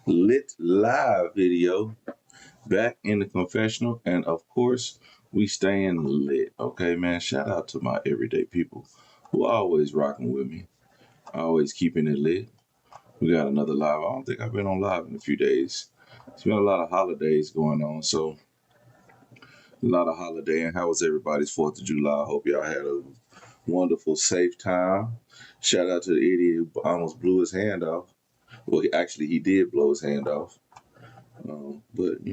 lit live video, back in the confessional, and of course, we staying lit. Okay, man. Shout out to my everyday people who are always rocking with me, always keeping it lit. We got another live. I don't think I've been on live in a few days. It's been a lot of holidays going on, so a lot of holiday. And how was everybody's 4th of July? I hope y'all had a wonderful, safe time. Shout out to the idiot who almost blew his hand off. Well, he did blow his hand off. But,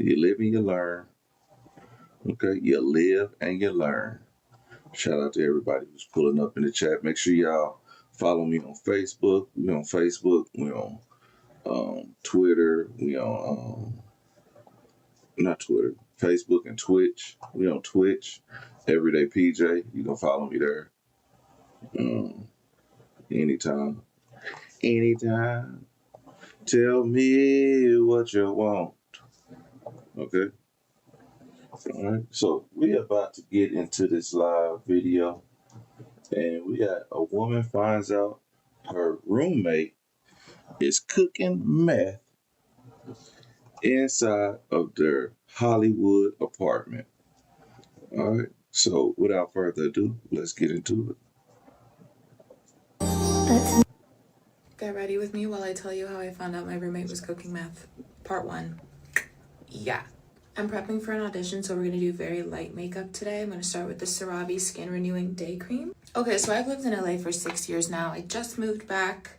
you live and you learn. Okay, you live and you learn. Shout out to everybody who's pulling up in the chat. Make sure y'all follow me on Facebook. We on Facebook. We on Twitter. We on not Twitter, Facebook and Twitch. We on Twitch. Everyday PJ. You can follow me there. Anytime. Tell me what you want. Okay. All right. So we about to get into this live video, and we got a woman finds out her roommate is cooking meth inside of their Hollywood apartment. All right. So without further ado, let's get into it. Get ready with me while I tell you how I found out my roommate was cooking meth. Part 1. Yeah. I'm prepping for an audition, so we're going to do very light makeup today. I'm going to start with the CeraVe Skin Renewing Day Cream. Okay, so I've lived in LA for 6 years now. I just moved back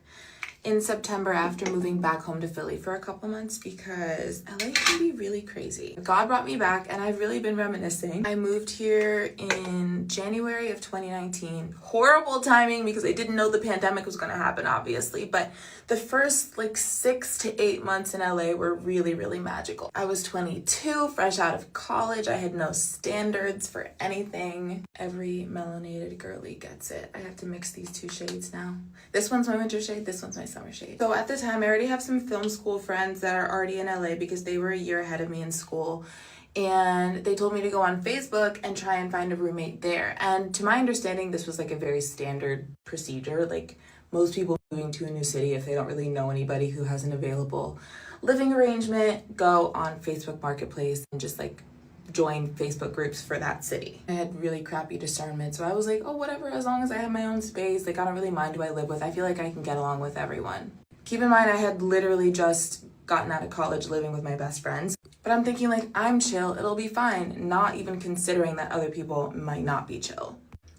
in September after moving back home to Philly for a couple months because LA can be really crazy. God brought me back and I've really been reminiscing. I moved here in January of 2019. Horrible timing because I didn't know the pandemic was going to happen, obviously, but the first 6 to 8 months in LA were really, really magical. I was 22, fresh out of college. I had no standards for anything. Every melanated girly gets it. I have to mix these 2 shades now. This one's my winter shade, this one's my summer shade. So at the time, I already have some film school friends that are already in LA because they were a year ahead of me in school. And they told me to go on Facebook and try and find a roommate there. And to my understanding, this was a very standard procedure. Most people moving to a new city, if they don't really know anybody who has an available living arrangement, go on Facebook Marketplace and just join Facebook groups for that city. I had really crappy discernment, so I was like, oh, whatever, as long as I have my own space, I don't really mind who I live with. I feel like I can get along with everyone. Keep in mind, I had literally just gotten out of college living with my best friends, but I'm thinking I'm chill, it'll be fine, not even considering that other people might not be chill.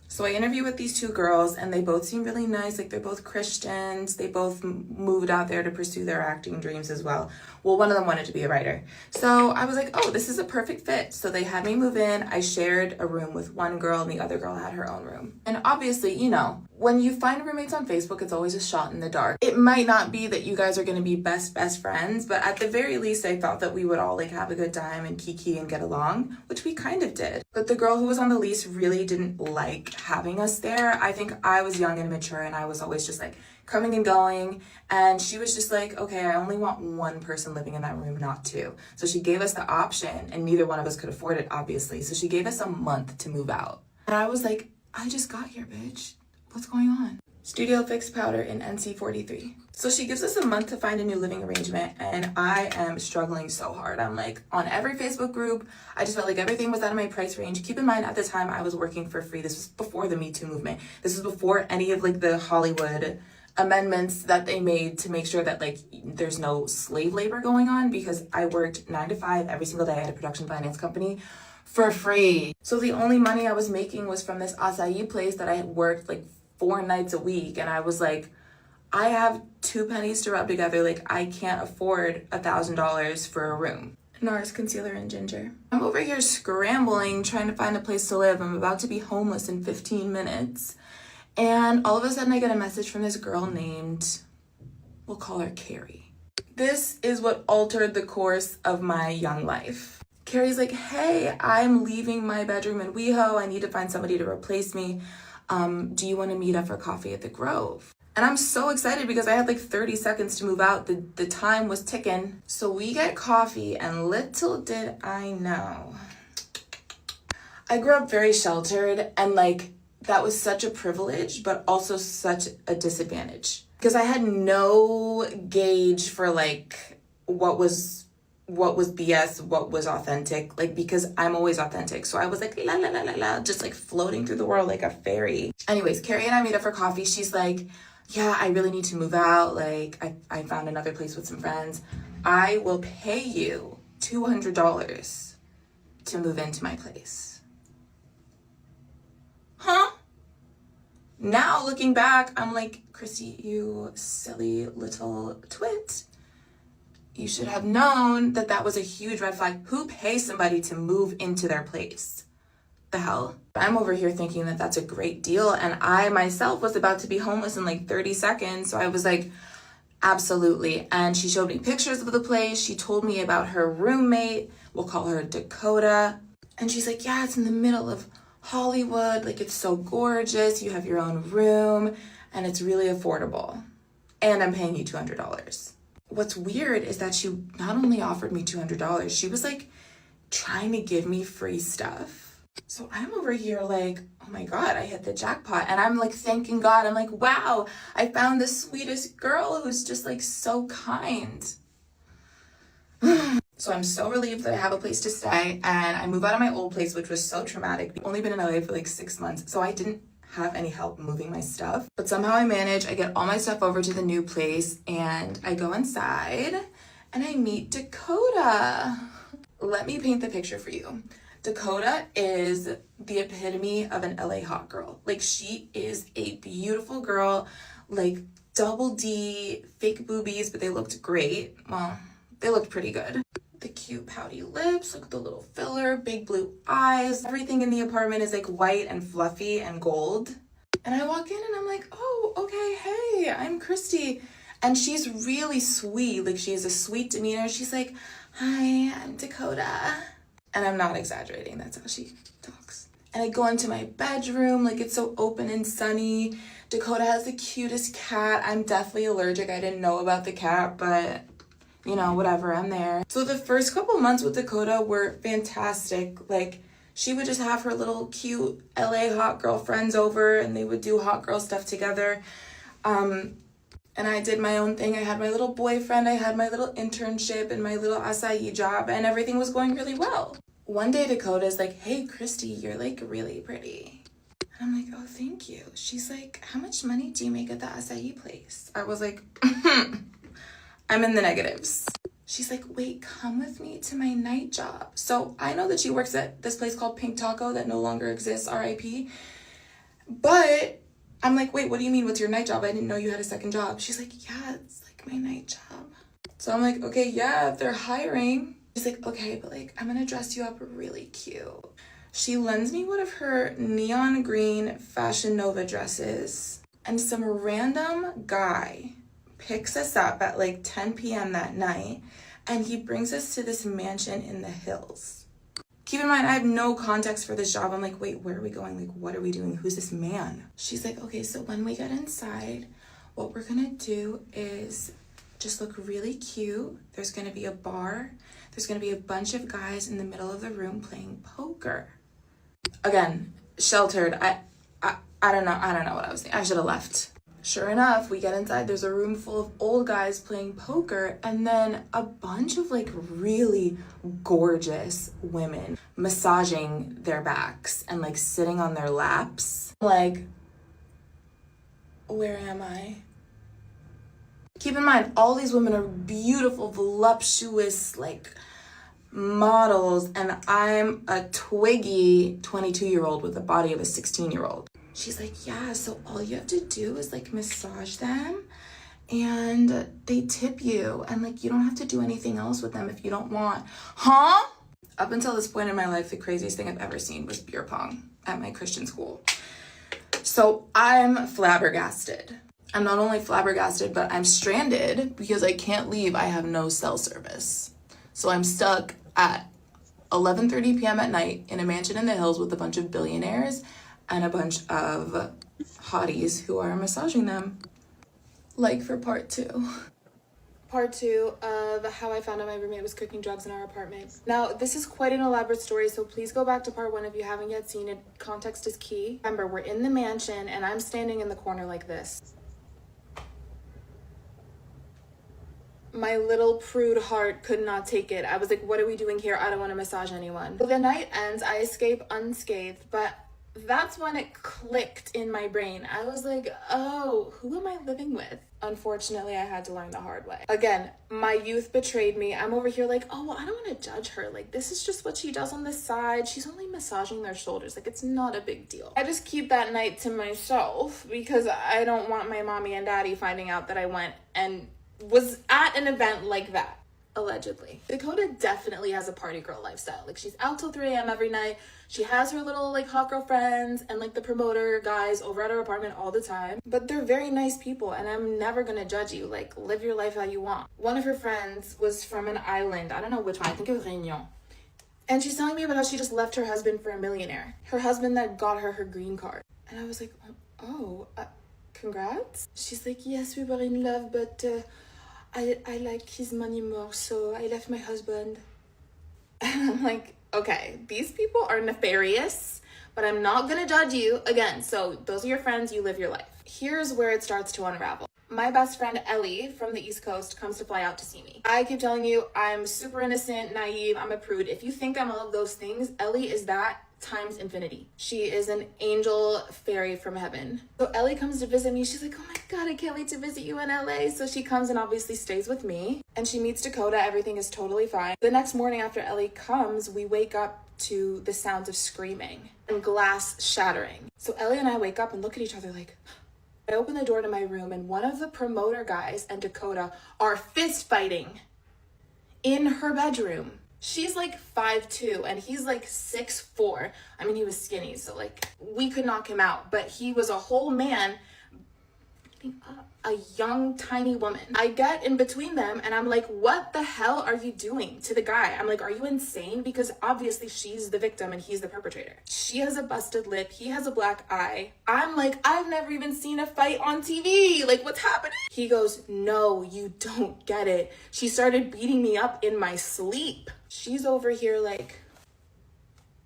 So I interviewed with these 2 girls and they both seem really nice. They're both Christians. They both moved out there to pursue their acting dreams as well. Well, one of them wanted to be a writer. So I was like, oh, this is a perfect fit. So they had me move in. I shared a room with one girl and the other girl had her own room. And obviously, when you find roommates on Facebook, it's always a shot in the dark. It might not be that you guys are going to be best friends, but at the very least, I thought that we would all have a good time and kiki and get along, which we kind of did. But the girl who was on the lease really didn't like having us there. I think I was young and immature and I was always just coming and going. And she was just okay, I only want one person living in that room, not 2. So she gave us the option and neither one of us could afford it, obviously. So she gave us a month to move out. And I was like, I just got here, bitch. What's going on? Studio Fix powder in NC43. So she gives us a month to find a new living arrangement and I am struggling so hard. I'm on every Facebook group. I just felt everything was out of my price range. Keep in mind, at the time I was working for free. This was before the Me Too movement. This was before any of the Hollywood amendments that they made to make sure that there's no slave labor going on, because I worked 9 to 5 every single day at a production finance company for free. So the only money I was making was from this acai place that I had worked 4 nights a week. And I was I have 2 pennies to rub together. I can't afford $1,000 for a room. NARS concealer and ginger. I'm over here scrambling, trying to find a place to live. I'm about to be homeless in 15 minutes. And all of a sudden I get a message from this girl named, we'll call her Carrie. This is what altered the course of my young life. Carrie's hey, I'm leaving my bedroom in WeHo. I need to find somebody to replace me. Do you want to meet up for coffee at the Grove? And I'm so excited because I had 30 seconds to move out. The time was ticking. So we get coffee and little did I know. I grew up very sheltered and that was such a privilege, but also such a disadvantage. Because I had no gauge for like what was BS, what was authentic, like because I'm always authentic. So I was like la la la la la, just like floating through the world like a fairy. Anyways, Carrie and I meet up for coffee. She's like, yeah, I really need to move out. Like I found another place with some friends. I will pay you $200 to move into my place. Huh? Now looking back, I'm like, Christy, you silly little twit. You should have known that that was a huge red flag. Who pays somebody to move into their place? The hell? I'm over here thinking that that's a great deal, and I myself was about to be homeless in like 30 seconds. So I was like, absolutely. And she showed me pictures of the place. She told me about her roommate. We'll call her Dakota. And she's like, yeah, it's in the middle of Hollywood. Like, it's so gorgeous. You have your own room and it's really affordable. And I'm paying you $200. What's weird is that she not only offered me $200, she was like trying to give me free stuff. So I'm over here like, oh my God, I hit the jackpot. And I'm like thanking God. I'm like, wow, I found the sweetest girl who's just like so kind. So I'm so relieved that I have a place to stay, and I move out of my old place, which was so traumatic. I've only been in LA for like 6 months, so I didn't have any help moving my stuff. But somehow I manage. I get all my stuff over to the new place, and I go inside, and I meet Dakota. Let me paint the picture for you. Dakota is the epitome of an LA hot girl. Like, she is a beautiful girl, like double D, fake boobies, but they looked great. Well, they looked pretty good. The cute pouty lips, look at the little filler, big blue eyes. Everything in the apartment is like white and fluffy and gold. And I walk in and I'm like, oh, okay, hey, I'm Christy. And she's really sweet. Like, she has a sweet demeanor. She's like, hi, I'm Dakota. And I'm not exaggerating, that's how she talks. And I go into my bedroom, like it's so open and sunny. Dakota has the cutest cat. I'm definitely allergic. I didn't know about the cat, but you know, whatever, I'm there. So the first couple months with Dakota were fantastic. Like, she would just have her little cute LA hot girl friends over, and they would do hot girl stuff together. And I did my own thing. I had my little boyfriend, I had my little internship and my little acai job, and everything was going really well. One day Dakota's like, hey, Christy, you're like really pretty. And I'm like, oh, thank you. She's like, how much money do you make at the acai place? I was like, I'm in the negatives. She's like, wait, come with me to my night job. So I know that she works at this place called Pink Taco that no longer exists, RIP. But I'm like, wait, what do you mean? What's your night job? I didn't know you had a second job. She's like, yeah, it's like my night job. So I'm like, okay, yeah, they're hiring. She's like, okay, but like, I'm gonna dress you up really cute. She lends me one of her neon green Fashion Nova dresses, and some random guy picks us up at like 10 p.m. that night, and he brings us to this mansion in the hills. Keep in mind, I have no context for this job. I'm like, wait, where are we going? Like, what are we doing? Who's this man? She's like, okay, so when we get inside, what we're gonna do is just look really cute. There's gonna be a bar. There's gonna be a bunch of guys in the middle of the room playing poker. Again, sheltered. I don't know what I was thinking. I should have left. Sure enough, we get inside, there's a room full of old guys playing poker, and then a bunch of like really gorgeous women massaging their backs and like sitting on their laps. Like, where am I? Keep in mind, all these women are beautiful, voluptuous, like models, and I'm a twiggy 22-year-old with the body of a 16-year-old. She's like, yeah, so all you have to do is like massage them, and they tip you, and like you don't have to do anything else with them if you don't want. Huh? Up until this point in my life, the craziest thing I've ever seen was beer pong at my Christian school. So I'm flabbergasted. I'm not only flabbergasted, but I'm stranded because I can't leave. I have no cell service. So I'm stuck at 11:30 p.m. at night in a mansion in the hills with a bunch of billionaires and a bunch of hotties who are massaging them. Like for part 2. Part 2 of how I found out my roommate was cooking drugs in our apartment. Now, this is quite an elaborate story, so please go back to part 1 if you haven't yet seen it. Context is key. Remember, we're in the mansion and I'm standing in the corner like this. My little prude heart could not take it. I was like, what are we doing here? I don't want to massage anyone. The night ends, I escape unscathed, but that's when it clicked in my brain. I was like, oh, who am I living with? Unfortunately, I had to learn the hard way. Again, my youth betrayed me. I'm over here like, oh, well, I don't want to judge her. Like, this is just what she does on the side. She's only massaging their shoulders. Like, it's not a big deal. I just keep that night to myself because I don't want my mommy and daddy finding out that I went and was at an event like that. Allegedly. Dakota definitely has a party girl lifestyle. Like, she's out till 3 a.m. every night. She has her little like hot girl friends and like the promoter guys over at her apartment all the time. But they're very nice people and I'm never gonna judge you. Like, live your life how you want. One of her friends was from an island. I don't know which one. I think it was Réunion. And she's telling me about how she just left her husband for a millionaire. Her husband that got her green card. And I was like, congrats? She's like, yes, we were in love, but I like his money more, so I left my husband. And I'm like, okay, these people are nefarious, but I'm not gonna judge you. Again, so those are your friends, you live your life. Here's where it starts to unravel. My best friend Ellie from the East Coast comes to fly out to see me. I keep telling you, I'm super innocent, naive, I'm a prude. If you think I'm all of those things, Ellie is that times infinity. She is an angel fairy from heaven. So Ellie comes to visit me. She's like, oh my God, I can't wait to visit you in LA. So she comes and obviously stays with me and she meets Dakota. Everything is totally fine. The next morning after Ellie comes, we wake up to the sounds of screaming and glass shattering. So Ellie and I wake up and look at each other like, I open the door to my room and one of the promoter guys and Dakota are fist fighting in her bedroom. She's like 5'2" and he's like 6'4". I mean, he was skinny, so like we could knock him out, but he was a whole man beating up a young, tiny woman. I get in between them and I'm like, what the hell are you doing to the guy? I'm like, are you insane? Because obviously she's the victim and he's the perpetrator. She has a busted lip. He has a black eye. I'm like, I've never even seen a fight on TV. Like, what's happening? He goes, no, you don't get it. She started beating me up in my sleep. She's over here like,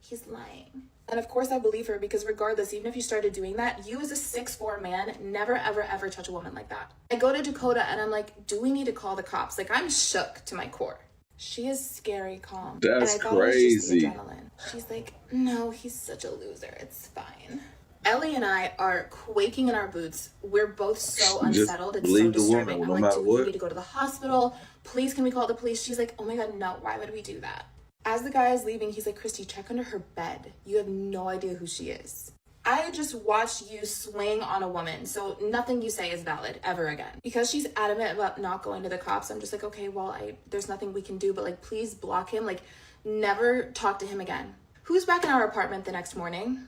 he's lying. And of course I believe her because regardless, even if you started doing that, you as a 6'4" man, never, ever, ever touch a woman like that. I go to Dakota and I'm like, do we need to call the cops? Like, I'm shook to my core. She is scary calm. That's and I thought crazy. It was just the adrenaline. She's like, no, he's such a loser. It's fine. Ellie and I are quaking in our boots. We're both so unsettled. It's so disturbing. I'm like, do we need to go to the hospital? Please, can we call the police? She's like, oh my God, no, why would we do that? As the guy is leaving, he's like, Christy, check under her bed. You have no idea who she is. I just watched you swing on a woman, so nothing you say is valid ever again. Because she's adamant about not going to the cops, I'm just like, okay, well, there's nothing we can do, but like, please block him. Like, never talk to him again. Who's back in our apartment the next morning?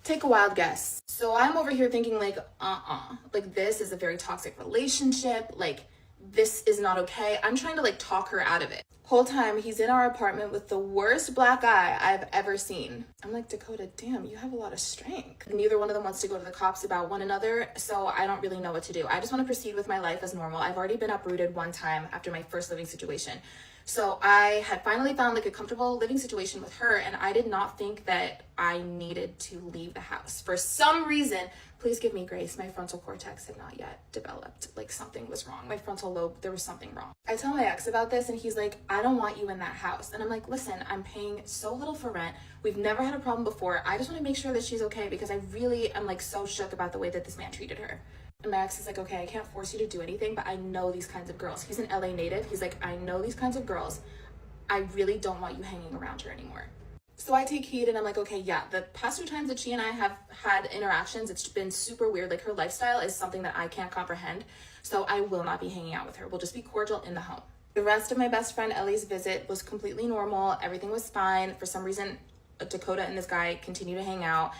Take a wild guess. So I'm over here thinking like, like this is a very toxic relationship. Like, this is not okay. I'm trying to like talk her out of it. Whole time he's in our apartment with the worst black eye I've ever seen. I'm like, Dakota, damn, you have a lot of strength. Neither one of them wants to go to the cops about one another, so I don't really know what to do. I just want to proceed with my life as normal. I've already been uprooted one time after my first living situation. So I had finally found like a comfortable living situation with her, and I did not think that I needed to leave the house. For some reason, please give me grace, my frontal cortex had not yet developed. Like, something was wrong. My frontal lobe, there was something wrong. I tell my ex about this and he's like, I don't want you in that house. And I'm like, listen, I'm paying so little for rent. We've never had a problem before. I just want to make sure that she's okay because I really am like so shook about the way that this man treated her. And my ex is like, okay, I can't force you to do anything, but I know these kinds of girls. He's an LA native. He's like, I know these kinds of girls. I really don't want you hanging around her anymore. So I take heed and I'm like, okay, yeah, the past 2 times that she and I have had interactions, it's been super weird. Like, her lifestyle is something that I can't comprehend. So I will not be hanging out with her. We'll just be cordial in the home. The rest of my best friend Ellie's visit was completely normal. Everything was fine. For some reason, Dakota and this guy continue to hang out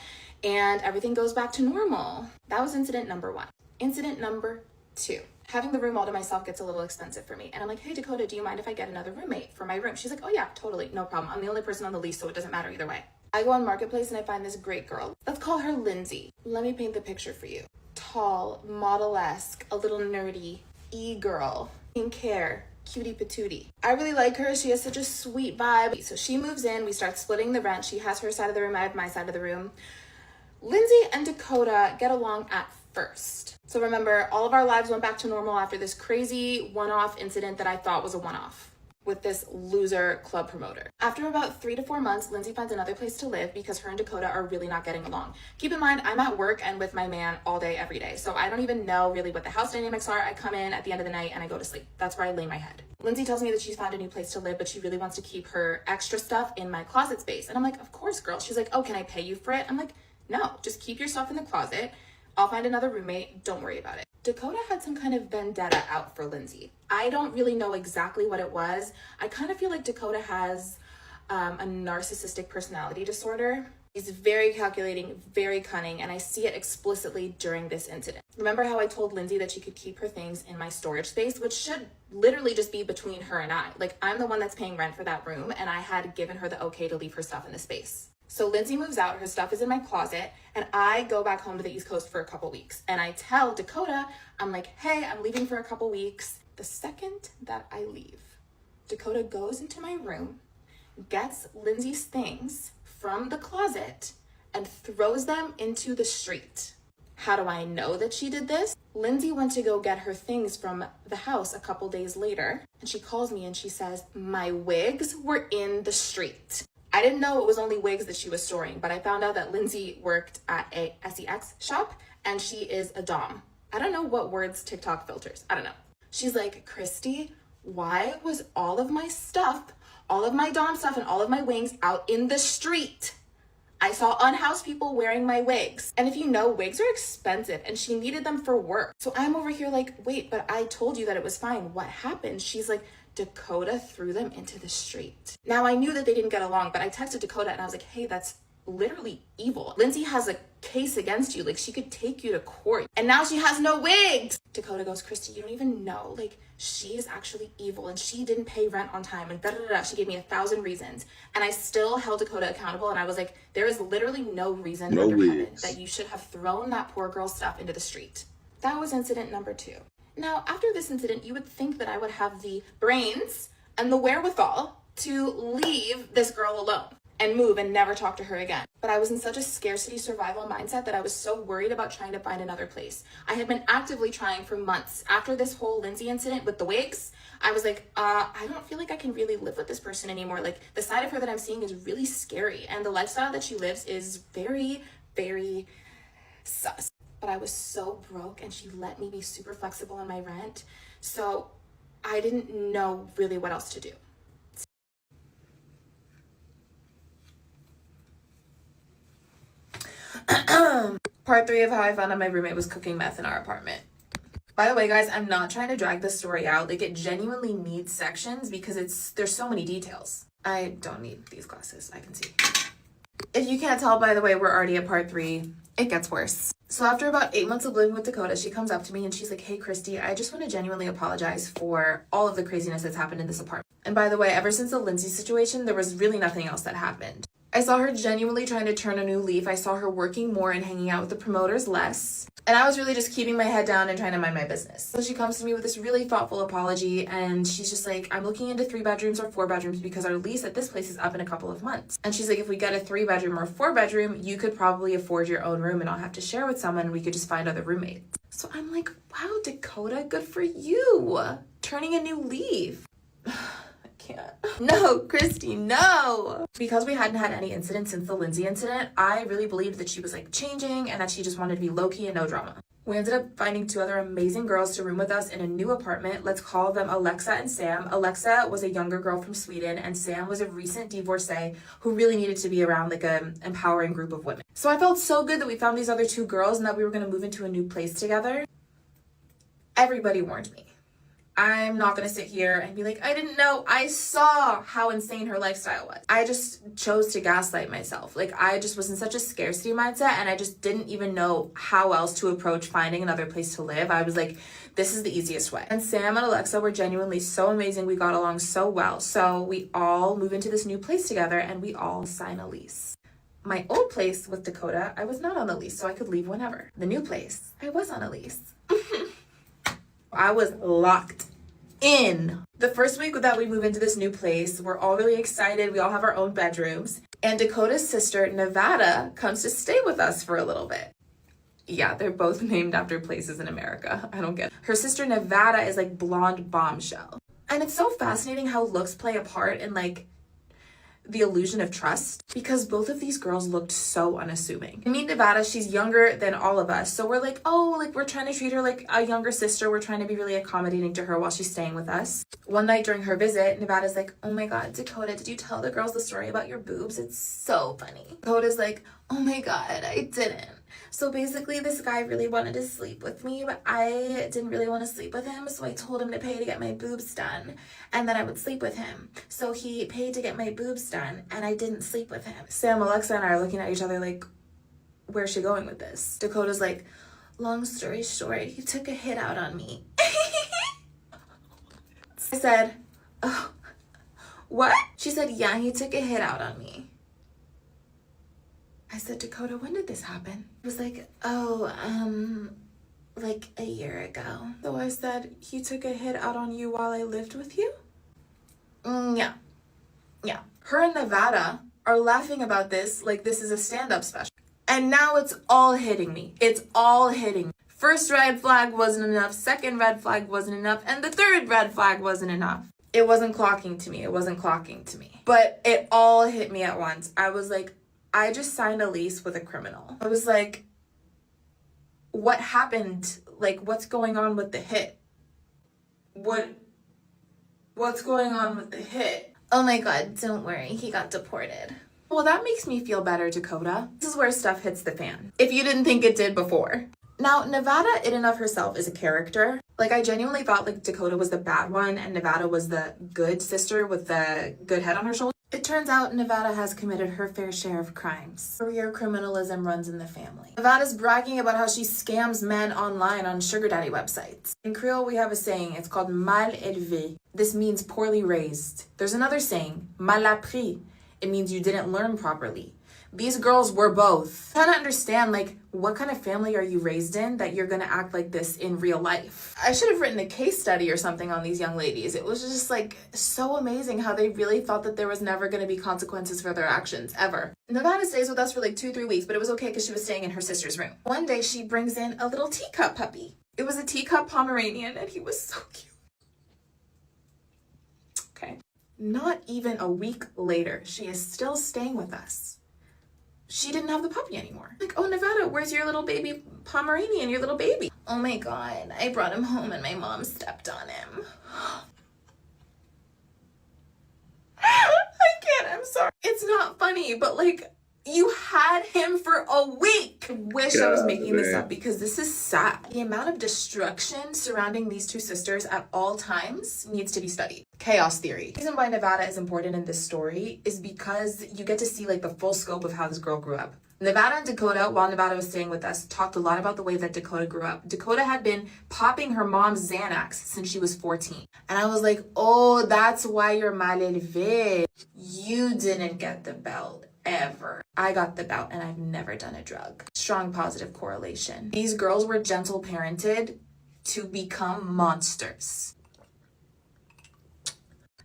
and everything goes back to normal. That was incident number 1. Incident number 2. Having the room all to myself gets a little expensive for me. And I'm like, hey, Dakota, do you mind if I get another roommate for my room? She's like, oh yeah, totally, no problem. I'm the only person on the lease, so it doesn't matter either way. I go on Marketplace and I find this great girl. Let's call her Lindsay. Let me paint the picture for you. Tall, model-esque, a little nerdy, e-girl, care, cutie patootie. I really like her. She has such a sweet vibe. So she moves in, we start splitting the rent. She has her side of the room, I have my side of the room. Lindsay and Dakota get along at first. So remember, all of our lives went back to normal after this crazy one-off incident that I thought was a one-off with this loser club promoter. After about 3 to 4 months, Lindsay finds another place to live because her and Dakota are really not getting along. Keep in mind, I'm at work and with my man all day, every day. So I don't even know really what the house dynamics are. I come in at the end of the night and I go to sleep. That's where I lay my head. Lindsay tells me that she's found a new place to live, but she really wants to keep her extra stuff in my closet space. And I'm like, of course, girl. She's like, oh, can I pay you for it? I'm like, no, just keep your stuff in the closet. I'll find another roommate. Don't worry about it. Dakota had some kind of vendetta out for Lindsay. I don't really know exactly what it was. I kind of feel like Dakota has a narcissistic personality disorder. He's very calculating, very cunning, and I see it explicitly during this incident. Remember how I told Lindsay that she could keep her things in my storage space, which should literally just be between her and I. Like, I'm the one that's paying rent for that room, and I had given her the okay to leave her stuff in the space. So Lindsay moves out, her stuff is in my closet, and I go back home to the East Coast for a couple weeks. And I tell Dakota, I'm like, hey, I'm leaving for a couple weeks. The second that I leave, Dakota goes into my room, gets Lindsay's things from the closet, and throws them into the street. How do I know that she did this? Lindsay went to go get her things from the house a couple days later, and she calls me and she says, my wigs were in the street. I didn't know it was only wigs that she was storing, but I found out that Lindsay worked at a sex shop and she is a dom. I don't know what words TikTok filters. I don't know. She's like, Christy, why was all of my stuff, all of my dom stuff and all of my wings out in the street? I saw unhoused people wearing my wigs. And if you know, wigs are expensive and she needed them for work. So I'm over here like, wait, but I told you that it was fine. What happened? She's like, Dakota threw them into the street. Now I knew that they didn't get along, but I texted Dakota and I was like, hey, that's literally evil. Lindsay has a case against you. Like, she could take you to court and now she has no wigs. Dakota goes, Christy, you don't even know. Like, she is actually evil and she didn't pay rent on time and da da da. She gave me 1,000 reasons. And I still held Dakota accountable. And I was like, there is literally no reason under heaven that you should have thrown that poor girl's stuff into the street. That was incident number 2. Now, after this incident, you would think that I would have the brains and the wherewithal to leave this girl alone and move and never talk to her again. But I was in such a scarcity survival mindset that I was so worried about trying to find another place. I had been actively trying for months. After this whole Lindsay incident with the wigs, I was like, I don't feel like I can really live with this person anymore. Like, the side of her that I'm seeing is really scary. And the lifestyle that she lives is very, very sus. But I was so broke and she let me be super flexible on my rent. So I didn't know really what else to do. Part 3 of how I found out my roommate was cooking meth in our apartment. By the way, guys, I'm not trying to drag this story out. Like, it genuinely needs sections because there's so many details. I don't need these glasses, I can see. If you can't tell, by the way, we're already at part 3. It gets worse. So after about 8 months of living with Dakota, she comes up to me and she's like, hey, Christy, I just want to genuinely apologize for all of the craziness that's happened in this apartment. And by the way, ever since the Lindsay situation, there was really nothing else that happened. I saw her genuinely trying to turn a new leaf. I saw her working more and hanging out with the promoters less. And I was really just keeping my head down and trying to mind my business. So she comes to me with this really thoughtful apology and she's just like, I'm looking into 3 bedrooms or 4 bedrooms because our lease at this place is up in a couple of months. And she's like, if we get a 3 bedroom or 4 bedroom, you could probably afford your own room and not have to share with someone and we could just find other roommates. So I'm like, wow, Dakota, good for you. Turning a new leaf. Can't. No, Christy, no. Because we hadn't had any incidents since the Lindsay incident, I really believed that she was like changing and that she just wanted to be low-key and no drama. We ended up finding 2 other amazing girls to room with us in a new apartment. Let's call them Alexa and Sam. Alexa was a younger girl from Sweden and Sam was a recent divorcee who really needed to be around like an empowering group of women. So I felt so good that we found these other 2 girls and that we were going to move into a new place together. Everybody warned me. I'm not gonna sit here and be like, I didn't know. I saw how insane her lifestyle was. I just chose to gaslight myself. Like, I just was in such a scarcity mindset and I just didn't even know how else to approach finding another place to live. I was like, this is the easiest way. And Sam and Alexa were genuinely so amazing. We got along so well. So we all move into this new place together and we all sign a lease. My old place with Dakota, I was not on the lease, so I could leave whenever. The new place, I was on a lease. I was locked in. The first week that we move into this new place, we're all really excited. We all have our own bedrooms. And Dakota's sister, Nevada, comes to stay with us for a little bit. Yeah, they're both named after places in America. I don't get it. Her sister, Nevada, is like blonde bombshell. And it's so fascinating how looks play a part in like the illusion of trust, because both of these girls looked so unassuming. I mean, Nevada, she's younger than all of us. So we're like, oh, like we're trying to treat her like a younger sister. We're trying to be really accommodating to her while she's staying with us. One night during her visit, Nevada's like, oh my God, Dakota, did you tell the girls the story about your boobs? It's so funny. Dakota's like, oh my God, I didn't. So basically this guy really wanted to sleep with me, but I didn't really want to sleep with him. So I told him to pay to get my boobs done and then I would sleep with him. So he paid to get my boobs done and I didn't sleep with him. Sam, Alexa, and I are looking at each other like, where's she going with this? Dakota's like, long story short, he took a hit out on me. I said, oh, what? She said, yeah, he took a hit out on me. I said, Dakota, when did this happen? It was like, oh, like a year ago. So I said, he took a hit out on you while I lived with you? Yeah. Her and Nevada are laughing about this like this is a stand-up special. And now it's all hitting me. It's all hitting me. First red flag wasn't enough. Second red flag wasn't enough. And the third red flag wasn't enough. It wasn't clocking to me. But it all hit me at once. I was like, I just signed a lease with a criminal. I was like, what happened? Like, what's going on with the hit? What's going on with the hit? Oh my God, don't worry, he got deported. Well, that makes me feel better, Dakota. This is where stuff hits the fan. If you didn't think it did before. Now, Nevada in and of herself is a character. Like, I genuinely thought like Dakota was the bad one and Nevada was the good sister with the good head on her shoulder. It turns out Nevada has committed her fair share of crimes. Career criminalism runs in the family. Nevada's bragging about how she scams men online on sugar daddy websites. In Creole, we have a saying. It's called mal élevé. This means poorly raised. There's another saying, mal appris. It means you didn't learn properly. These girls were both. I'm trying to understand, like, what kind of family are you raised in that you're gonna act like this in real life? I should have written a case study or something on these young ladies. It was just like so amazing how they really thought that there was never gonna be consequences for their actions, ever. Nevada stays with us for like 2-3 weeks, but it was okay because she was staying in her sister's room. One day she brings in a little teacup puppy. It was a teacup Pomeranian and he was so cute. Okay. Not even a week later, she is still staying with us. She didn't have the puppy anymore. Like, oh, Nevada, where's your little baby Pomeranian, your little baby? Oh my God, I brought him home and my mom stepped on him. I can't, I'm sorry. It's not funny, but like, you had him for a week. I wish I was making this up because this is sad. The amount of destruction surrounding these two sisters at all times needs to be studied. Chaos theory. The reason why Nevada is important in this story is because you get to see like the full scope of how this girl grew up. Nevada and Dakota, while Nevada was staying with us, talked a lot about the way that Dakota grew up. Dakota had been popping her mom's Xanax since she was 14. And I was like, oh, that's why you're mal élevé. You didn't get the belt. Ever. I got the belt and I've never done a drug. Strong positive correlation. These girls were gentle parented to become monsters.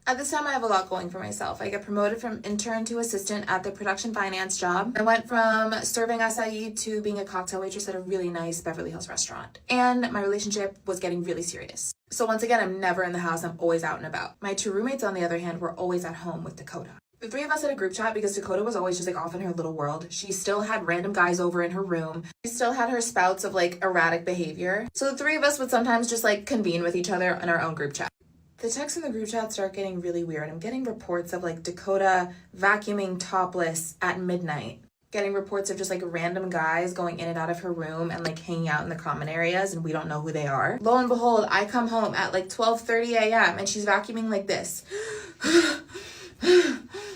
At this time, I have a lot going for myself. I get promoted from intern to assistant at the production finance job. I went from serving acai to being a cocktail waitress at a really nice Beverly Hills restaurant. And my relationship was getting really serious. So once again, I'm never in the house. I'm always out and about. My two roommates, on the other hand, were always at home with Dakota. The three of us had a group chat because Dakota was always just like off in her little world. She still had random guys over in her room. She still had her spouts of like erratic behavior. So the three of us would sometimes just like convene with each other in our own group chat. The texts in the group chat start getting really weird. I'm getting reports of like Dakota vacuuming topless at midnight. Getting reports of just like random guys going in and out of her room and like hanging out in the common areas and we don't know who they are. Lo and behold, I come home at like 12:30 a.m. and she's vacuuming like this.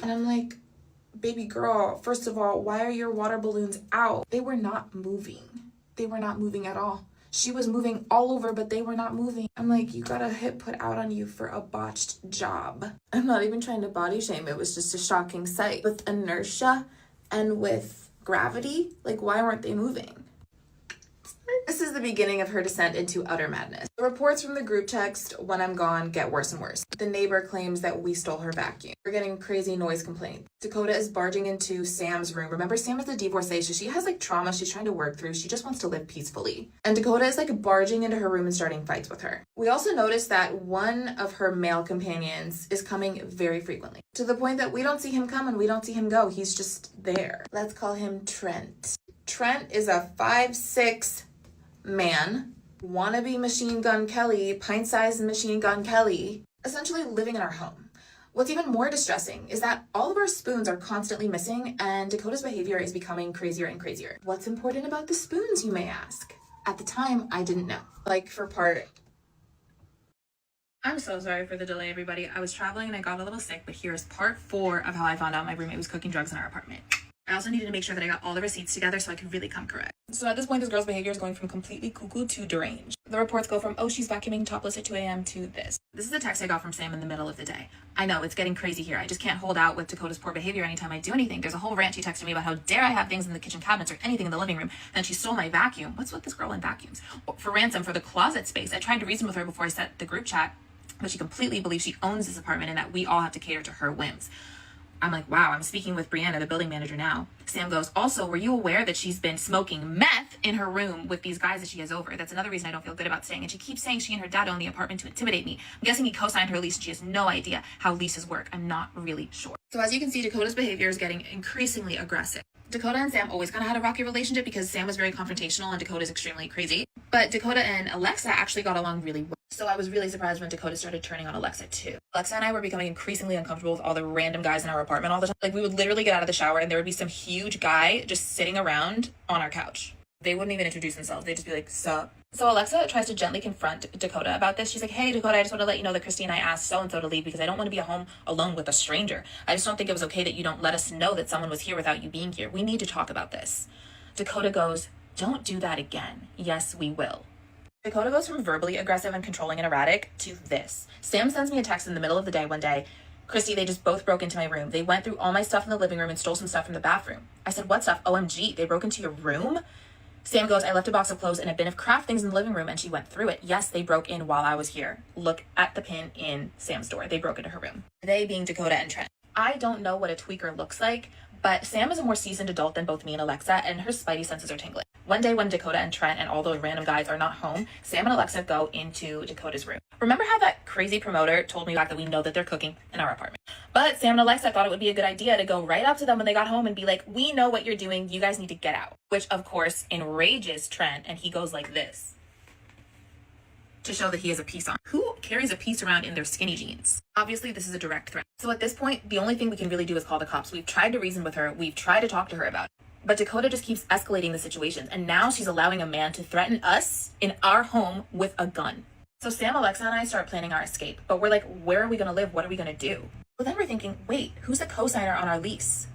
And I'm like, baby girl, first of all, why are your water balloons out? They were not moving. They were not moving at all. She was moving all over, but they were not moving. I'm like, you got a hit put out on you for a botched job. I'm not even trying to body shame. It was just a shocking sight. With inertia and with gravity, like why weren't they moving? This is the beginning of her descent into utter madness. The reports from the group text when I'm gone get worse and worse. The neighbor claims that we stole her vacuum. We're getting crazy noise complaints. Dakota is barging into Sam's room. Remember, Sam is a divorcee, so she has like trauma she's trying to work through. She just wants to live peacefully. And Dakota is like barging into her room and starting fights with her. We also notice that one of her male companions is coming very frequently, to the point that we don't see him come and we don't see him go. He's just there. Let's call him Trent. Trent is a 5'6" man, wannabe Machine Gun Kelly, pint-sized Machine Gun Kelly, essentially living in our home. What's even more distressing is that all of our spoons are constantly missing and Dakota's behavior is becoming crazier and crazier. What's important about the spoons, you may ask? At the time, I didn't know. Like for part... I'm so sorry for the delay, everybody. I was traveling and I got a little sick, but here's part 4 of how I found out my roommate was cooking drugs in our apartment. I also needed to make sure that I got all the receipts together so I could really come correct. So at this point, this girl's behavior is going from completely cuckoo to deranged. The reports go from, oh, she's vacuuming topless at 2 a.m. to this. This is a text I got from Sam in the middle of the day. I know, it's getting crazy here. I just can't hold out with Dakota's poor behavior anytime I do anything. There's a whole rant she texted me about how dare I have things in the kitchen cabinets or anything in the living room. Then she stole my vacuum. What's with this girl and vacuums? For ransom for the closet space. I tried to reason with her before I set the group chat, but she completely believes she owns this apartment and that we all have to cater to her whims. I'm like, wow, I'm speaking with Brianna, the building manager now. Sam goes, also, were you aware that she's been smoking meth in her room with these guys that she has over? That's another reason I don't feel good about staying. And she keeps saying she and her dad own the apartment to intimidate me. I'm guessing he co-signed her lease and she has no idea how leases work. I'm not really sure. So as you can see, Dakota's behavior is getting increasingly aggressive. Dakota and Sam always kind of had a rocky relationship because Sam was very confrontational and Dakota's extremely crazy. But Dakota and Alexa actually got along really well. So I was really surprised when Dakota started turning on Alexa too. Alexa and I were becoming increasingly uncomfortable with all the random guys in our apartment all the time. Like we would literally get out of the shower and there would be some huge guy just sitting around on our couch. They wouldn't even introduce themselves. They'd just be like, sup. So Alexa tries to gently confront Dakota about this. She's like, hey, Dakota, I just want to let you know that Christy and I asked so-and-so to leave because I don't want to be at home alone with a stranger. I just don't think it was okay that you don't let us know that someone was here without you being here. We need to talk about this. Dakota goes, don't do that again. Yes, we will. Dakota goes from verbally aggressive and controlling and erratic to this. Sam sends me a text in the middle of the day one day. Christy, they just both broke into my room. They went through all my stuff in the living room and stole some stuff from the bathroom. I said, what stuff? OMG, they broke into your room? Sam goes, I left a box of clothes and a bin of craft things in the living room and she went through it. Yes, they broke in while I was here. Look at the pin in Sam's door. They broke into her room. They being Dakota and Trent. I don't know what a tweaker looks like, but Sam is a more seasoned adult than both me and Alexa, and her spidey senses are tingling. One day when Dakota and Trent and all those random guys are not home, Sam and Alexa go into Dakota's room. Remember how that crazy promoter told me back that we know that they're cooking in our apartment? But Sam and Alexa thought it would be a good idea to go right up to them when they got home and be like, we know what you're doing, you guys need to get out. Which of course enrages Trent, and he goes like this to show that he has a piece on. Who carries a piece around in their skinny jeans? Obviously, this is a direct threat. So at this point, the only thing we can really do is call the cops. We've tried to reason with her. We've tried to talk to her about it. But Dakota just keeps escalating the situation. And now she's allowing a man to threaten us in our home with a gun. So Sam, Alexa, and I start planning our escape. But we're like, where are we going to live? What are we going to do? Well, then we're thinking, wait, who's the co-signer on our lease?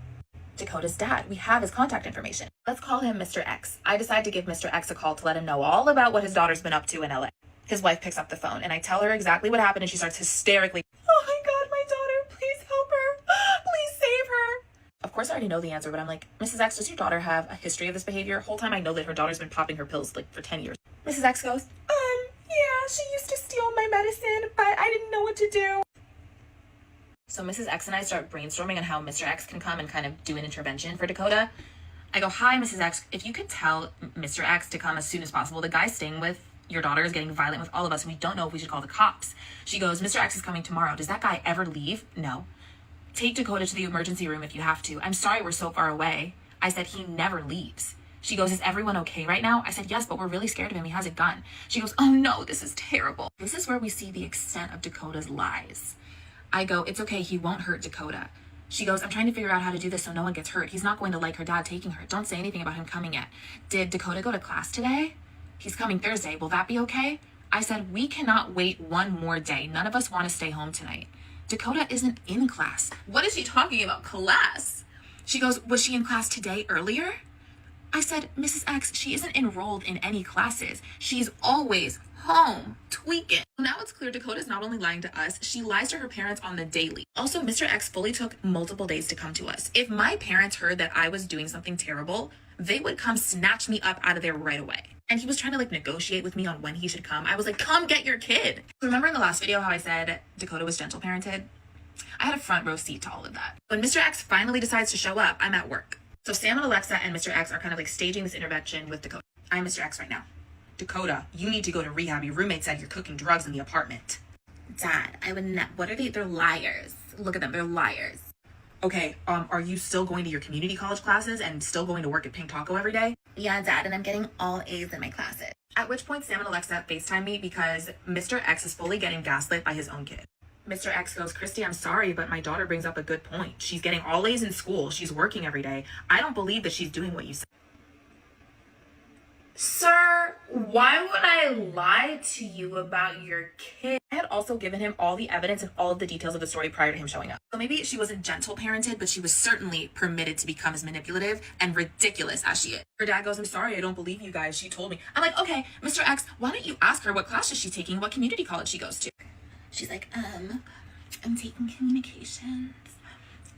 Dakota's dad. We have his contact information. Let's call him Mr. X. I decide to give Mr. X a call to let him know all about what his daughter's been up to in LA. His wife picks up the phone and I tell her exactly what happened and she starts hysterically, oh my God, my daughter, please help her. Please save her. Of course I already know the answer, but I'm like, Mrs. X, does your daughter have a history of this behavior? Whole time I know that her daughter's been popping her pills like for 10 years. Mrs. X goes, yeah, she used to steal my medicine, but I didn't know what to do. So Mrs. X and I start brainstorming on how Mr. X can come and kind of do an intervention for Dakota. I go, hi, Mrs. X, if you could tell Mr. X to come as soon as possible. The guy staying with your daughter is getting violent with all of us and we don't know if we should call the cops. She goes, Mr. X is coming tomorrow. Does that guy ever leave? No. Take Dakota to the emergency room if you have to. I'm sorry we're so far away. I said, he never leaves. She goes, is everyone okay right now? I said, yes, but we're really scared of him. He has a gun. She goes, oh no, this is terrible. This is where we see the extent of Dakota's lies. I go, it's okay, he won't hurt Dakota. She goes, I'm trying to figure out how to do this so no one gets hurt. He's not going to like her dad taking her. Don't say anything about him coming yet. Did Dakota go to class today? He's coming Thursday. Will that be okay? I said, we cannot wait one more day. None of us want to stay home tonight. Dakota isn't in class. What is she talking about? Class? She goes, was she in class today earlier? I said, Mrs. X, she isn't enrolled in any classes. She's always home tweaking. Now it's clear Dakota's not only lying to us, she lies to her parents on the daily. Also, Mr. X fully took multiple days to come to us. If my parents heard that I was doing something terrible, they would come snatch me up out of there right away. And he was trying to like negotiate with me on when he should come. I was like, come get your kid. Remember in the last video how I said Dakota was gentle parented? I had a front row seat to all of that. When Mr. X finally decides to show up, I'm at work. So Sam and Alexa and Mr. X are kind of like staging this intervention with Dakota. I'm Mr. X right now. Dakota, you need to go to rehab. Your roommate said you're cooking drugs in the apartment. Dad, I would not. What are they? They're liars. Look at them. They're liars. Okay, are you still going to your community college classes and still going to work at Pink Taco every day? Yeah, Dad, and I'm getting all A's in my classes. At which point Sam and Alexa FaceTime me because Mr. X is fully getting gaslit by his own kid. Mr. X goes, Christy, I'm sorry, but my daughter brings up a good point. She's getting all A's in school. She's working every day. I don't believe that she's doing what you said. Sir, why would I lie to you about your kid? I had also given him all the evidence and all of the details of the story prior to him showing up. So maybe she wasn't gentle parented, but she was certainly permitted to become as manipulative and ridiculous as she is. Her dad goes, I'm sorry, I don't believe you guys. She told me. I'm like, okay, Mr. X, why don't you ask her what class is she taking, what community college she goes to? She's like, I'm taking communications.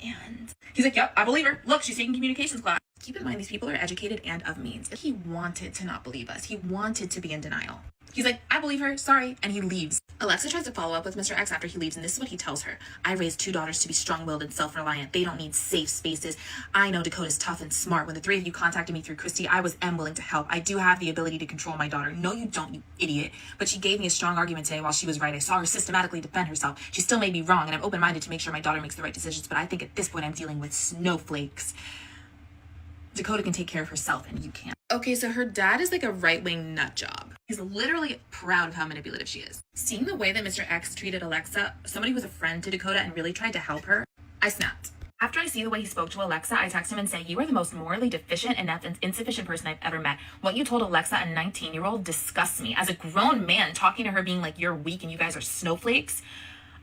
And he's like, yep, I believe her. Look, she's taking communications class. Keep in mind, these people are educated and of means. He wanted to not believe us. He wanted to be in denial. He's like, I believe her, sorry, and he leaves. Alexa tries to follow up with Mr. X after he leaves, and this is what he tells her. I raised 2 daughters to be strong-willed and self-reliant. They don't need safe spaces. I know Dakota's tough and smart. When the 3 of you contacted me through Christy, I am willing to help. I do have the ability to control my daughter. No, you don't, you idiot. But she gave me a strong argument today while she was right. I saw her systematically defend herself. She still may be wrong, and I'm open-minded to make sure my daughter makes the right decisions, but I think at this point I'm dealing with snowflakes. Dakota can take care of herself and you can't. Okay, so her dad is like a right-wing nut job. He's literally proud of how manipulative she is. Seeing the way that Mr. X treated Alexa, somebody who was a friend to Dakota and really tried to help her, I snapped. After I see the way he spoke to Alexa, I text him and say, you are the most morally deficient, inept, and insufficient person I've ever met. What you told Alexa, a 19-year-old, disgusts me. As a grown man, talking to her being like, you're weak and you guys are snowflakes,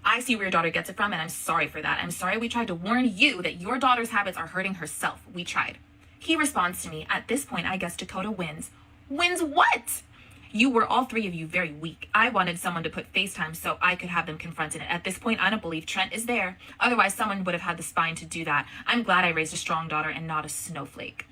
I see where your daughter gets it from, and I'm sorry for that. I'm sorry we tried to warn you that your daughter's habits are hurting herself. We tried. He responds to me, at this point, I guess Dakota wins. Wins what? You were, all 3 of you, very weak. I wanted someone to put FaceTime so I could have them confronted. At this point, I don't believe Trent is there. Otherwise, someone would have had the spine to do that. I'm glad I raised a strong daughter and not a snowflake.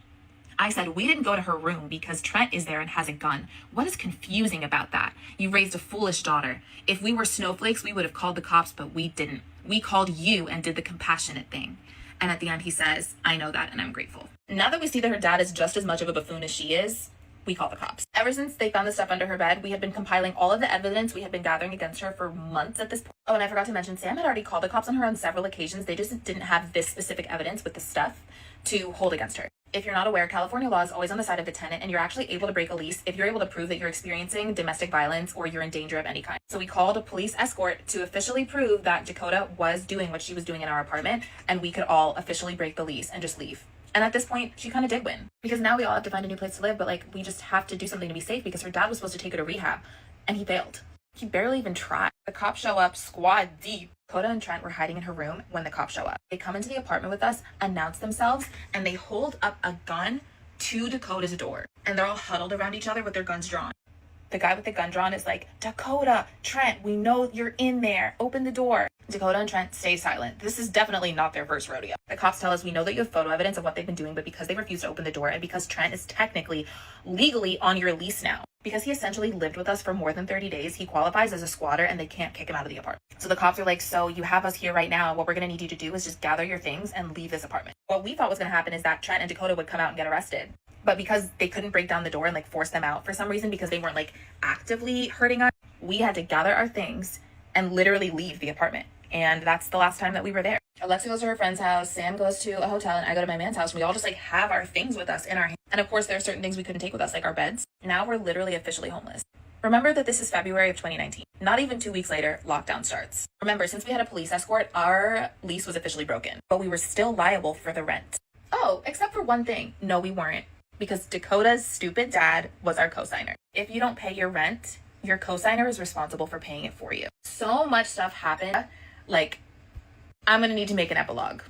I said, we didn't go to her room because Trent is there and has a gun. What is confusing about that? You raised a foolish daughter. If we were snowflakes, we would have called the cops, but we didn't. We called you and did the compassionate thing. And at the end, he says, I know that and I'm grateful. Now that we see that her dad is just as much of a buffoon as she is, we call the cops. Ever since they found the stuff under her bed, we have been compiling all of the evidence we have been gathering against her for months at this point. Oh, and I forgot to mention, Sam had already called the cops on her on several occasions. They just didn't have this specific evidence with the stuff to hold against her. If you're not aware, California law is always on the side of the tenant, and you're actually able to break a lease if you're able to prove that you're experiencing domestic violence or you're in danger of any kind. So we called a police escort to officially prove that Dakota was doing what she was doing in our apartment, and we could all officially break the lease and just leave. And at this point, she kind of did win. Because now we all have to find a new place to live, but like, we just have to do something to be safe because her dad was supposed to take her to rehab, and he failed. He barely even tried. The cops show up squad deep. Dakota and Trent were hiding in her room when the cops show up. They come into the apartment with us, announce themselves, and they hold up a gun to Dakota's door. And they're all huddled around each other with their guns drawn. The guy with the gun drawn is like, Dakota, Trent, we know you're in there. Open the door. Dakota and Trent stay silent. This is definitely not their first rodeo. The cops tell us, we know that you have photo evidence of what they've been doing, but because they refuse to open the door and because Trent is technically legally on your lease now, because he essentially lived with us for more than 30 days, he qualifies as a squatter and they can't kick him out of the apartment. So the cops are like, so you have us here right now. What we're going to need you to do is just gather your things and leave this apartment. What we thought was going to happen is that Trent and Dakota would come out and get arrested. But because they couldn't break down the door and like force them out for some reason, because they weren't like actively hurting us, we had to gather our things and literally leave the apartment. And that's the last time that we were there. Alexa goes to her friend's house, Sam goes to a hotel, and I go to my man's house. And we all just like have our things with us in our hands. And of course, there are certain things we couldn't take with us, like our beds. Now we're literally officially homeless. Remember that this is February of 2019. Not even 2 weeks later, lockdown starts. Remember, since we had a police escort, our lease was officially broken, but we were still liable for the rent. Oh, except for one thing. No, we weren't. Because Dakota's stupid dad was our cosigner. If you don't pay your rent, your cosigner is responsible for paying it for you. So much stuff happened. Like, I'm gonna need to make an epilogue.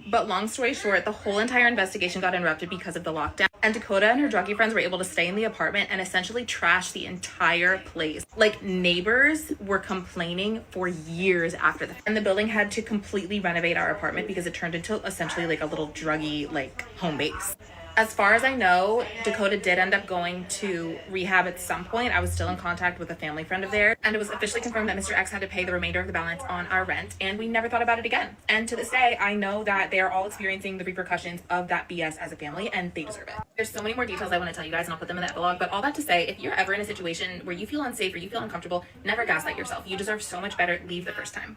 But long story short, the whole entire investigation got interrupted because of the lockdown. And Dakota and her druggie friends were able to stay in the apartment and essentially trash the entire place. Like, neighbors were complaining for years after that. And the building had to completely renovate our apartment because it turned into essentially like a little druggie, like, home base. As far as I know, Dakota did end up going to rehab at some point. I was still in contact with a family friend of theirs, and it was officially confirmed that Mr. X had to pay the remainder of the balance on our rent, and we never thought about it again. And to this day, I know that they are all experiencing the repercussions of that BS as a family, and they deserve it. There's so many more details I want to tell you guys, and I'll put them in the epilogue, but all that to say, if you're ever in a situation where you feel unsafe or you feel uncomfortable, never gaslight yourself. You deserve so much better. Leave the first time.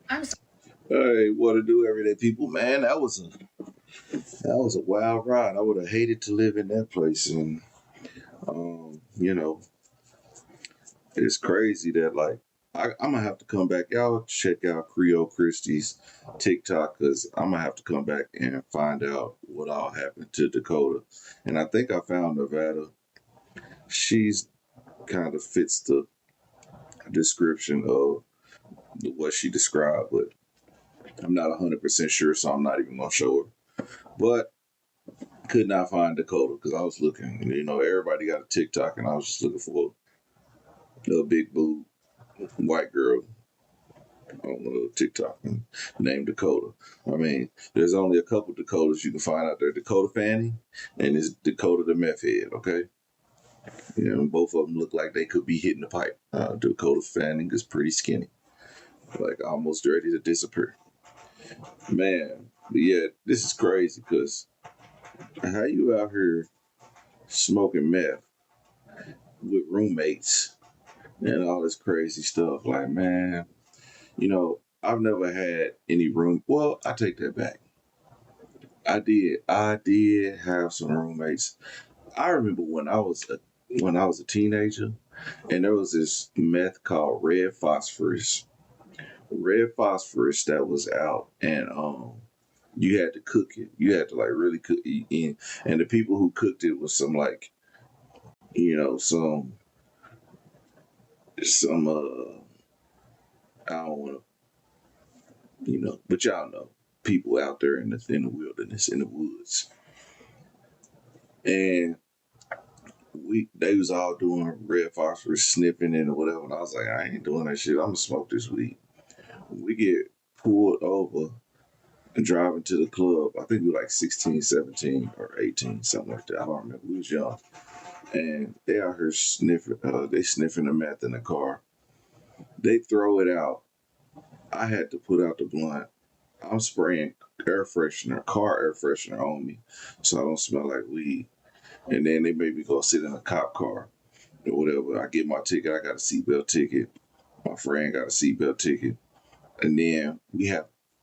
I'm sorry. Hey, what to do, everyday people, man? That was a wild ride. I would have hated to live in that place, and you know, it's crazy that like I'm gonna have to come back. Y'all check out Creole Christie's TikTok because I'm gonna have to come back and find out what all happened to Dakota. And I think I found Nevada. She's kind of fits the description of what she described, but I'm not 100% sure, so I'm not even gonna show her. But could not find Dakota because I was looking. Everybody got a TikTok, and I was just looking for a big boob white girl on TikTok named Dakota. I mean, there's only a couple Dakotas you can find out there. Dakota Fanning and it's Dakota the meth head, okay? Both of them look like they could be hitting the pipe. Dakota Fanning is pretty skinny, like almost ready to disappear. Man, but yeah, this is crazy because how you out here smoking meth with roommates and all this crazy stuff? Like, man, I've never had any room. Well, I take that back. I did. I did have some roommates. I remember when I was a teenager, and there was this meth called red phosphorus. Red phosphorus that was out, and you had to cook it. You had to like really cook it in, and the people who cooked it was some like some I don't want to but y'all know people out there in the wilderness in the woods, and they was all doing red phosphorus sniffing and whatever, and I was like, I ain't doing that shit. I'm gonna smoke this weed. We get pulled over and driving to the club. I think we were like 16, 17, or 18, something like that. I don't remember. We was young, and they out here sniffing. They sniffing the meth in the car. They throw it out. I had to put out the blunt. I'm spraying car air freshener on me, so I don't smell like weed. And then they made me go sit in a cop car or whatever. I get my ticket. I got a seatbelt ticket. My friend got a seatbelt ticket. And then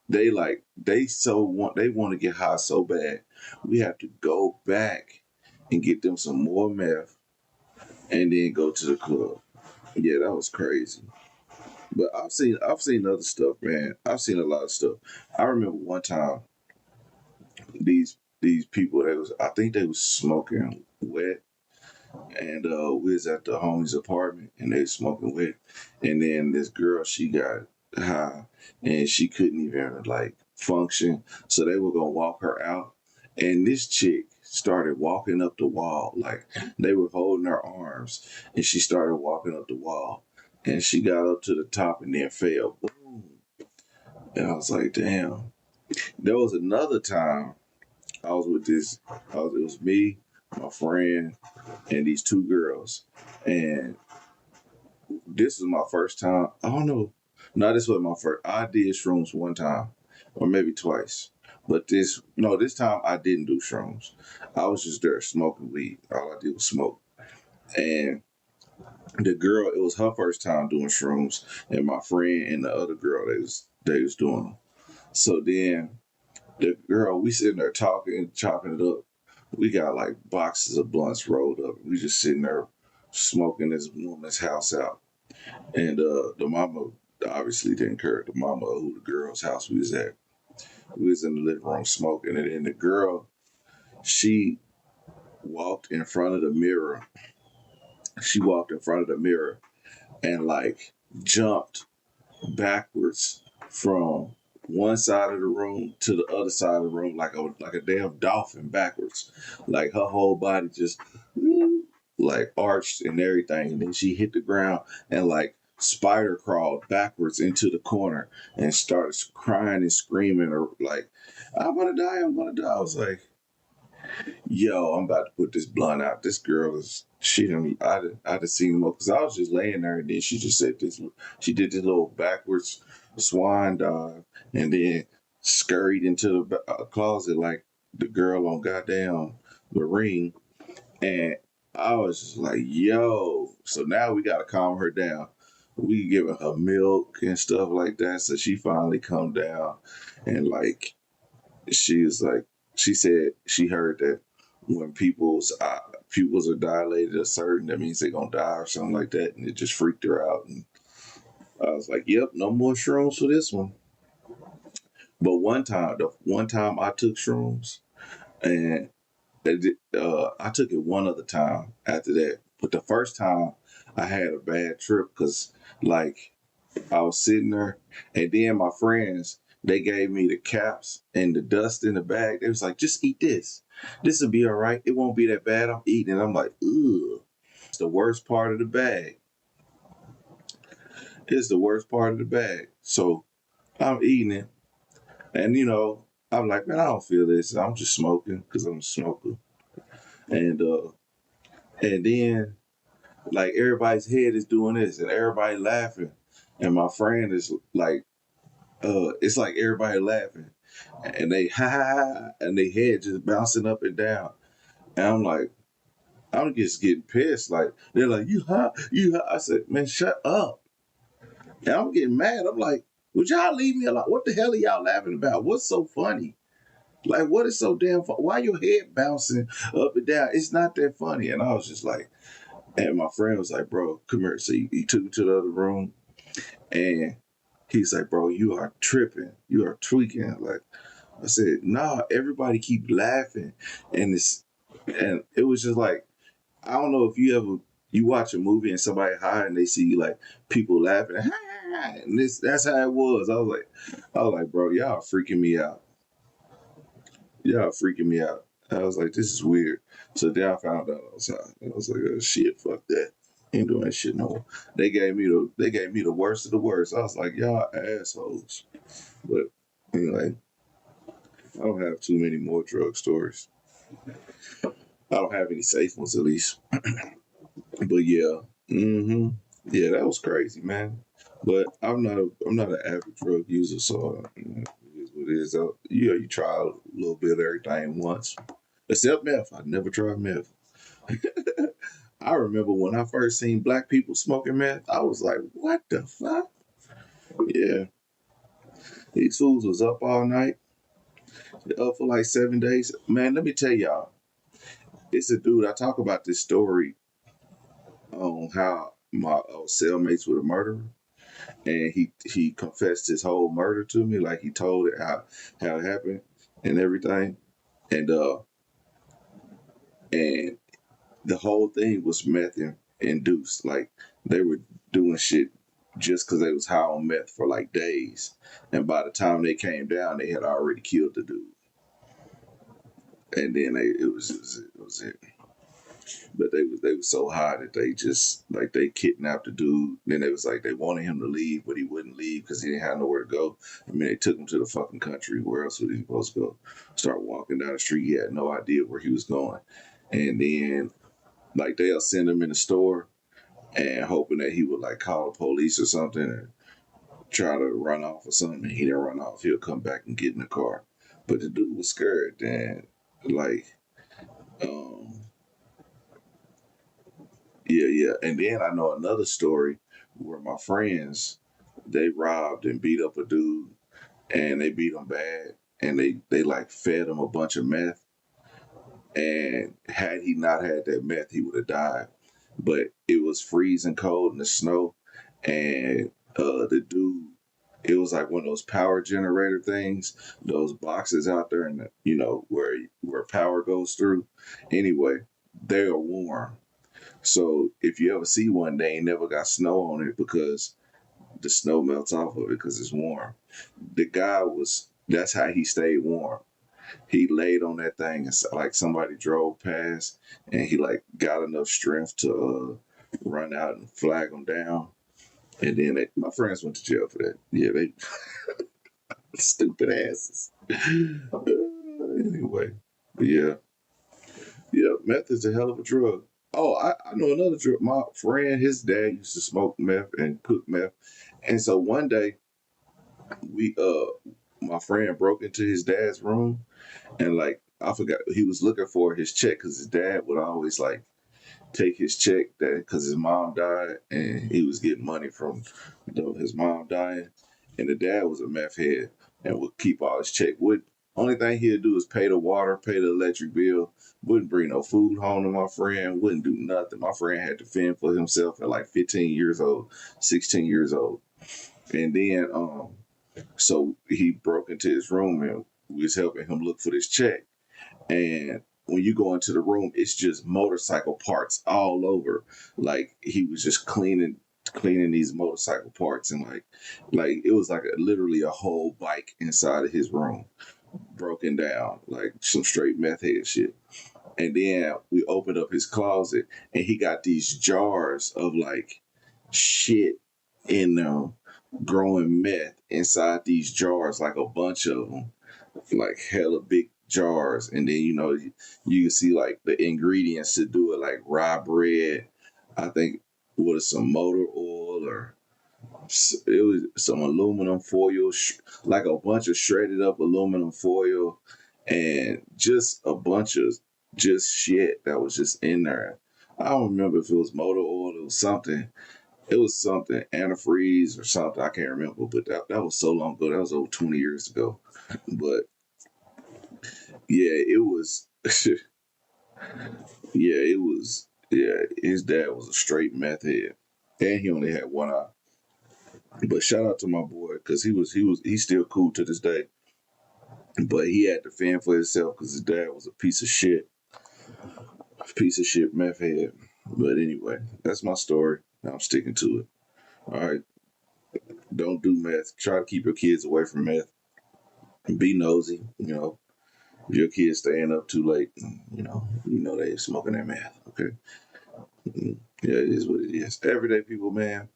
they want to get high so bad. We have to go back and get them some more meth and then go to the club. Yeah, that was crazy. But I've seen other stuff, man. I've seen a lot of stuff. I remember one time these people I think they was smoking wet, and we was at the homie's apartment and they was smoking wet, and then this girl, she got high and she couldn't even like function, so they were gonna walk her out, and this chick started walking up the wall, like they were holding her arms, and she started walking up the wall, and she got up to the top and then fell. Boom. And I was like, damn. There was another time I was with it was me, my friend, and these two girls. And this was my first time. I don't know. No, this was my first. I did shrooms one time, or maybe twice. But this time I didn't do shrooms. I was just there smoking weed. All I did was smoke. And the girl, it was her first time doing shrooms, and my friend and the other girl, they was doing them. So then the girl, we sitting there talking, chopping it up. We got like boxes of blunts rolled up. We just sitting there smoking this woman's house out. And the mama obviously didn't care. The mama who the girl's house we was at. We was in the living room smoking it. And the girl, she walked in front of the mirror. She walked in front of the mirror and like jumped backwards from one side of the room to the other side of the room like a damn dolphin backwards. Like her whole body just like arched and everything, and then she hit the ground and like spider crawled backwards into the corner and started crying and screaming or like, I'm gonna die. I was like, Yo, I'm about to put this blunt out. This girl is she didn't. I done seen them because I was just laying there and then she just said this. She did this little backwards swan dive and then scurried into the closet like the girl on goddamn the ring. And I was just like, yo. So now we gotta calm her down. We giving her milk and stuff like that. So she finally come down and like she was like, she said she heard that when pupils are dilated a certain, that means they're gonna die or something like that, and it just freaked her out. And I was like, "Yep, no more shrooms for this one." But the one time I took shrooms, and I took it one other time after that. But the first time, I had a bad trip because like I was sitting there, and then my friends they gave me the caps and the dust in the bag. They was like, "Just eat this. This will be all right. It won't be that bad." I'm eating, and I'm like, "Ugh." It's the worst part of the bag. It's the worst part of the bag. So I'm eating it, and I'm like, "Man, I don't feel this. I'm just smoking because I'm a smoker." And and then like everybody's head is doing this, and everybody laughing, and my friend is like, it's like everybody laughing and they ha ha ha and they head just bouncing up and down. And I'm like, I'm just getting pissed. Like they're like, you ha. I said, man, shut up. And I'm getting mad. I'm like, would y'all leave me alone? What the hell are y'all laughing about? What's so funny? Like, what is so damn funny? Why your head bouncing up and down? It's not that funny. And I was just like, and my friend was like, bro, come here. So he took me to the other room and he's like, bro, you are tripping. You are tweaking. Like, I said, nah, everybody keep laughing. And it was just like, I don't know if you watch a movie and somebody high and they see like people laughing and that's how it was. I was like, bro, y'all freaking me out. Y'all freaking me out. I was like, this is weird. So then I found out outside. I was like, oh shit, fuck that. Ain't doing that shit no more. They gave me the worst of the worst. I was like, y'all assholes. But anyway, I don't have too many more drug stories. I don't have any safe ones at least. But yeah, yeah, that was crazy, man. But I'm not an avid drug user, so it is what it is. You try a little bit of everything once, except meth. I never tried meth. I remember when I first seen black people smoking meth, I was like, what the fuck? Yeah, these fools was up all night, up for like 7 days. Man, let me tell y'all, it's a dude. I talk about this story on how my cellmates with a murderer, and he confessed his whole murder to me, like he told it how it happened and everything, and and the whole thing was meth induced. Like they were doing shit just because they was high on meth for like days, and by the time they came down, they had already killed the dude, and then it was it. But they was so high that they just like they kidnapped the dude. Then it was like they wanted him to leave, but he wouldn't leave because he didn't have nowhere to go. I mean, they took him to the fucking country. Where else was he supposed to go? Start walking down the street. He had no idea where he was going. And then like they'll send him in the store and hoping that he would like call the police or something and try to run off or something. And he didn't run off. He'll come back and get in the car. But the dude was scared. And like, um, yeah, yeah. And then I know another story where my friends they robbed and beat up a dude and they beat him bad and they like fed him a bunch of meth and had he not had that meth he would have died. But it was freezing cold in the snow and the dude it was like one of those power generator things, those boxes out there and where power goes through. Anyway, they are warm. So if you ever see one, they ain't never got snow on it because the snow melts off of it because it's warm. The guy was that's how he stayed warm. He laid on that thing and like somebody drove past and he like got enough strength to run out and flag him down. And then my friends went to jail for that. Yeah, they stupid asses. Anyway, yeah. Yeah, meth is a hell of a drug. Oh, I know another drug. My friend, his dad used to smoke meth and cook meth. And so one day we my friend broke into his dad's room and like I forgot he was looking for his check because his dad would always like take his check that because his mom died and he was getting money from his mom dying, and the dad was a meth head and would keep all his check. Would only thing he'd do is pay the water, pay the electric bill. Wouldn't bring no food home to my friend. Wouldn't do nothing. My friend had to fend for himself at like 15 years old, 16 years old, and then so he broke into his room and we was helping him look for this check. And when you go into the room, it's just motorcycle parts all over. Like he was just cleaning these motorcycle parts and like it was like literally a whole bike inside of his room broken down, like some straight meth head shit. And then we opened up his closet and he got these jars of like shit in them growing meth inside these jars, like a bunch of them, like hella big jars. And then you can see like the ingredients to do it, like rye bread, I think with some motor oil, or it was some aluminum foil, like a bunch of shredded up aluminum foil, and just a bunch of just shit that was just in there. I don't remember if it was motor oil, it was something. It was something antifreeze or something. I can't remember, but that was so long ago. That was over 20 years ago. But yeah, it was. Yeah, it was. Yeah, his dad was a straight meth head, and he only had one eye. But shout out to my boy because he's still cool to this day. But he had to fend for himself because his dad was piece of shit meth head. But anyway, that's my story. I'm sticking to it. All right, don't do meth. Try to keep your kids away from meth. Be nosy. If your kids staying up too late, they smoking their meth. Okay, yeah, it is what it is. Everyday people, man.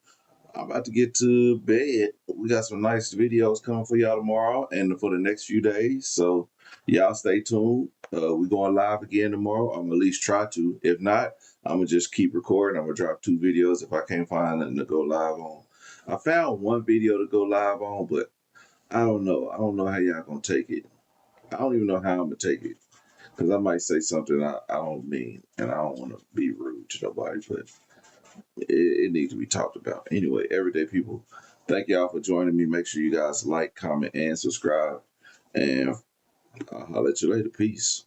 I'm about to get to bed. We got some nice videos coming for y'all tomorrow and for the next few days. So y'all stay tuned. We going live again tomorrow. I'm at least try to. If not, I'm gonna just keep recording. I'm gonna drop 2 videos if I can't find nothing to go live on. I found one video to go live on, but I don't know. I don't know how y'all gonna take it. I don't even know how I'm gonna take it because I might say something I don't mean, and I don't want to be rude to nobody, but it needs to be talked about. Anyway, everyday people, thank y'all for joining me. Make sure you guys like, comment, and subscribe. And I'll holler at you later. Peace.